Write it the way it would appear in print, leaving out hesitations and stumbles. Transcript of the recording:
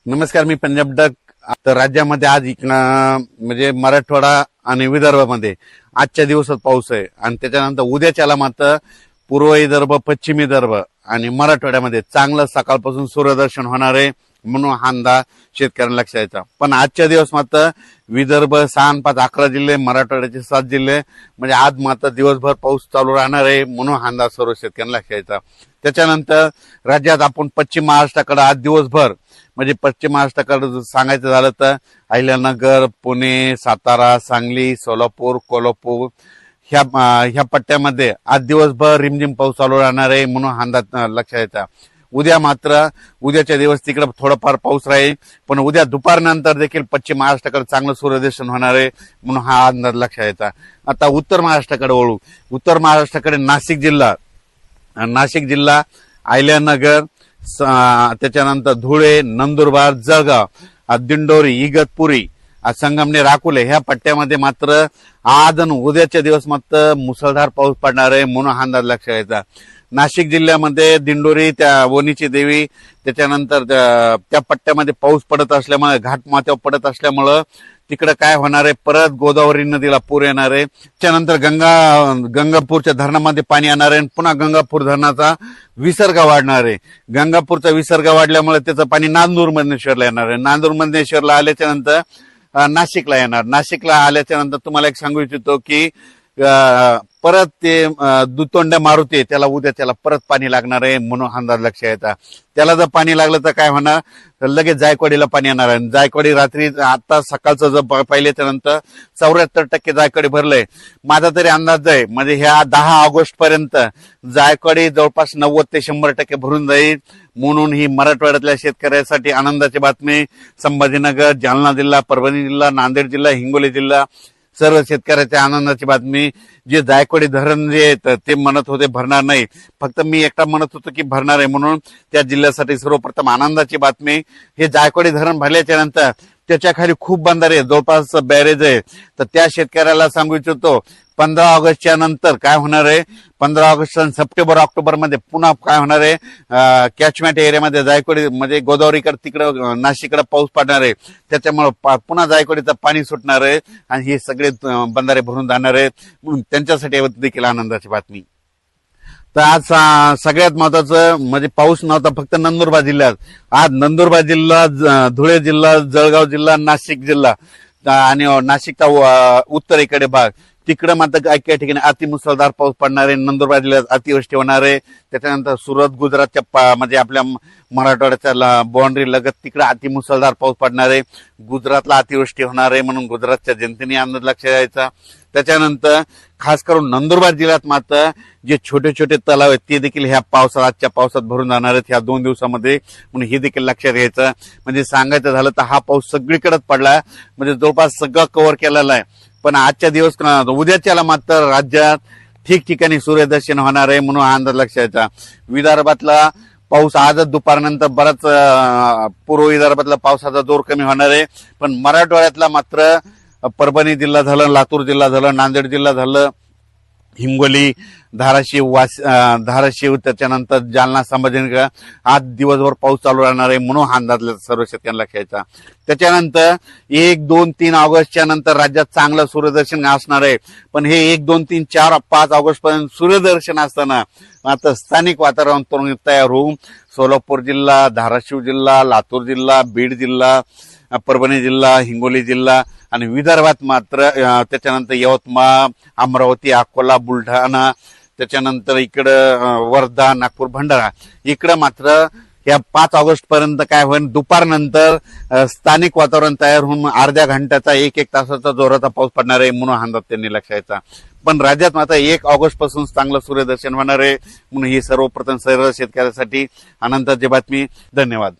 नमस्कार, मी पंजाब डक. तर राज्यामध्ये आज म्हणजे मराठवाडा आणि विदर्भामध्ये आजच्या दिवसात पाऊस आहे आणि त्याच्यानंतर उद्याच्याला मात्र पूर्व विदर्भ, पश्चिम विदर्भ आणि मराठवाड्यामध्ये चांगलं सकाळपासून सूर्यदर्शन होणार आहे म्हणून हा अंदाज शेतकऱ्यांना लक्षात यायचा. पण आजच्या दिवस मात्र विदर्भ 6, 5, 11 जिल्हे, मराठवाड्याचे 7 जिल्हे म्हणजे आज मात्र दिवसभर पाऊस चालू राहणार आहे म्हणून हा अंदाज सर्व शेतकऱ्यांना लक्षात यायचा. त्याच्यानंतर राज्यात आपण पश्चिम महाराष्ट्राकडे आज दिवसभर म्हणजे पश्चिम महाराष्ट्राकडे सांगायचं झालं तर अहिल्यानगर, पुणे, सातारा, सांगली, सोलापूर, कोल्हापूर ह्या पट्ट्यामध्ये आज दिवसभर रिमझिम पाऊस चालू राहणार आहे म्हणून हा अंदाज लक्षात यायचा. उद्याच्या दिवस तिकडे थोडाफार पाऊस राहील, पण उद्या दुपारनंतर देखील पश्चिम महाराष्ट्राकडे चांगलं सूर्यदर्शन होणार आहे म्हणून हा अंदाज लक्षात यायचा. आता उत्तर महाराष्ट्राकडे वळू. उत्तर महाराष्ट्राकडे नाशिक जिल्हा, अहिल्यानगर, त्याच्यानंतर धुळे, नंदुरबार, जळगाव, दिंडोरी, इगतपुरी, संगमनेर, अकोले ह्या पट्ट्यामध्ये मात्र आज आणि उद्याच्या दिवस मात्र मुसळधार पाऊस पडणार आहे म्हणून हा अंदाज लक्षात यायचा. नाशिक जिल्ह्यामध्ये दिंडोरी, त्या वणीची देवी, त्याच्यानंतर त्या पट्ट्यामध्ये पाऊस पडत असल्यामुळे घाटमाथ्यावर पडत असल्यामुळं तिकडे काय होणार आहे, परत गोदावरी नदीला पूर येणार आहे. त्यानंतर गंगापूरच्या धरणामध्ये पाणी येणार आहे, पुन्हा गंगापूर धरणाचा विसर्ग वाढणार आहे. गंगापूरचा विसर्ग वाढल्यामुळे त्याचं पाणी नांदूर मधनेश्वरला येणार आहे. नांदूर मधनेश्वरला आल्याच्या नंतर नाशिकला येणार. नाशिकला आल्याच्या नंतर तुम्हाला एक सांगू इच्छितो की परत ते दुतोंड्या मारुती त्याला उद्या परत पाणी लागणार आहे म्हणून अंदाज लक्षात येतात. त्याला जर पाणी लागलं तर काय होणार, तर लगेच जायकवाडीला पाणी येणार आहे. जायकवाडी रात्री आता सकाळचं जर पाहिल्याच्या नंतर 74% जायकवाडी भरलंय. माझा तरी अंदाज आहे म्हणजे ह्या 10 ऑगस्ट पर्यंत जायकवाडी जवळपास 90 ते 100% भरून जाईल म्हणून ही मराठवाड्यातल्या शेतकऱ्यांसाठी आनंदाची बातमी. संभाजीनगर, जालना जिल्हा, परभणी जिल्हा, नांदेड जिल्हा, हिंगोली जिल्हा सर्व शेतकऱ्याच्या आनंदाची बातमी. जे जायकवाडी धरण जे ते म्हणत होते भरणार नाही, फक्त मी एकटा म्हणत होतो की भरणार आहे म्हणून त्या जिल्ह्यासाठी सर्वप्रथम आनंदाची बातमी. हे जायकवाडी धरण भरल्याच्या नंतर त्याच्या खाली खूप बंधारे जवळपास बॅरेज आहे. तर त्या शेतकऱ्याला सांगू इच्छितो 15 ऑगस्टच्या नंतर काय होणार आहे, 15 ऑगस्ट, सप्टेंबर, ऑक्टोबर मध्ये पुन्हा काय होणार आहे, कॅचमेंट एरियामध्ये जायकवाडी म्हणजे गोदावरीकडे तिकडे नाशिककडे पाऊस पडणार आहे. त्याच्यामुळे पुन्हा जायकवाडीचं पाणी सुटणार आहे आणि हे सगळे बंधारे भरून जाणार आहेत म्हणून त्यांच्यासाठी देखील आनंदाची बातमी. तर आज सगळ्यात महत्वाचं म्हणजे पाऊस नव्हता फक्त नंदुरबार जिल्ह्यात. आज नंदुरबार जिल्हा, धुळे जिल्हा, जळगाव जिल्हा, नाशिक जिल्हा आणि नाशिकचा उत्तरेकडे भाग तिकडे मात्र काही ठिकाणी अतिमुसळधार पाऊस पडणार आहे. नंदुरबार जिल्ह्यात अतिवृष्टी होणार आहे. त्याच्यानंतर सुरत, गुजरातच्या म्हणजे आपल्या मराठवाड्याच्या बाउंड्री लगत तिकडे अतिमुसळधार पाऊस पडणार आहे. गुजरातला अतिवृष्टी होणार आहे म्हणून गुजरातच्या जनतेने अंदाज लक्षात द्यायचा. त्याच्यानंतर खास करून नंदुरबार जिल्ह्यात मात्र जे छोटे छोटे तलाव आहेत ते देखील ह्या आजच्या पावसात भरून जाणार आहेत ह्या 2 दिवसामध्ये म्हणून हे देखील लक्षात घ्यायचं. म्हणजे सांगायचं झालं तर हा पाऊस सगळीकडेच पडला म्हणजे जवळपास सगळं कव्हर केलेला आहे. पण आजच्या दिवस उद्याच्याला मात्र राज्यात ठिकठिकाणी सूर्यदर्शन होणार आहे म्हणून हा अंदाज लक्षात यायचा. विदर्भातला पाऊस आजच दुपारनंतर बराच पूर्व विदर्भातला पावसाचा जोर कमी होणार आहे. पण मराठवाड्यातला मात्र परभणी जिल्हा झालं, लातूर जिल्हा झालं, नांदेड जिल्हा झालं, हिंगोली, धाराशिव, त्याच्यानंतर जालना, संभाजीनगर आज दिवसभर पाऊस चालू राहणार आहे म्हणून हा अंदाज सर्व शेतकऱ्यांना घ्यायचा. त्याच्यानंतर 1, 2, 3 ऑगस्टच्या नंतर राज्यात चांगलं सूर्यदर्शन असणार आहे. पण हे 1, 2, 3, 4, 5 ऑगस्ट पर्यंत सूर्यदर्शन असताना आता स्थानिक वातावरण तयार होऊन सोलापूर जिल्हा, धाराशिव जिल्हा, लातूर जिल्हा, बीड जिल्हा, परभणी जिल्हा, हिंगोली जिल्हा आणि विदर्भात मात्र त्याच्यानंतर यवतमाळ, अमरावती, अकोला, बुलढाणा, त्याच्यानंतर इकडं वर्धा, नागपूर, भंडारा इकडं मात्र या 5 ऑगस्ट पर्यंत काय होईल, दुपारनंतर स्थानिक वातावरण तयार होऊन अर्ध्या घंट्याचा 1-1 तासाचा जोराचा पाऊस पडणार आहे म्हणून अंदाज त्यांनी लक्षात घ्यायचा. पण राज्यात मात्र 1 ऑगस्ट पासून चांगलं सूर्यदर्शन होणार आहे म्हणून ही सर्वप्रथम सर्व शेतकऱ्यांसाठी आनंदाची बातमी. धन्यवाद.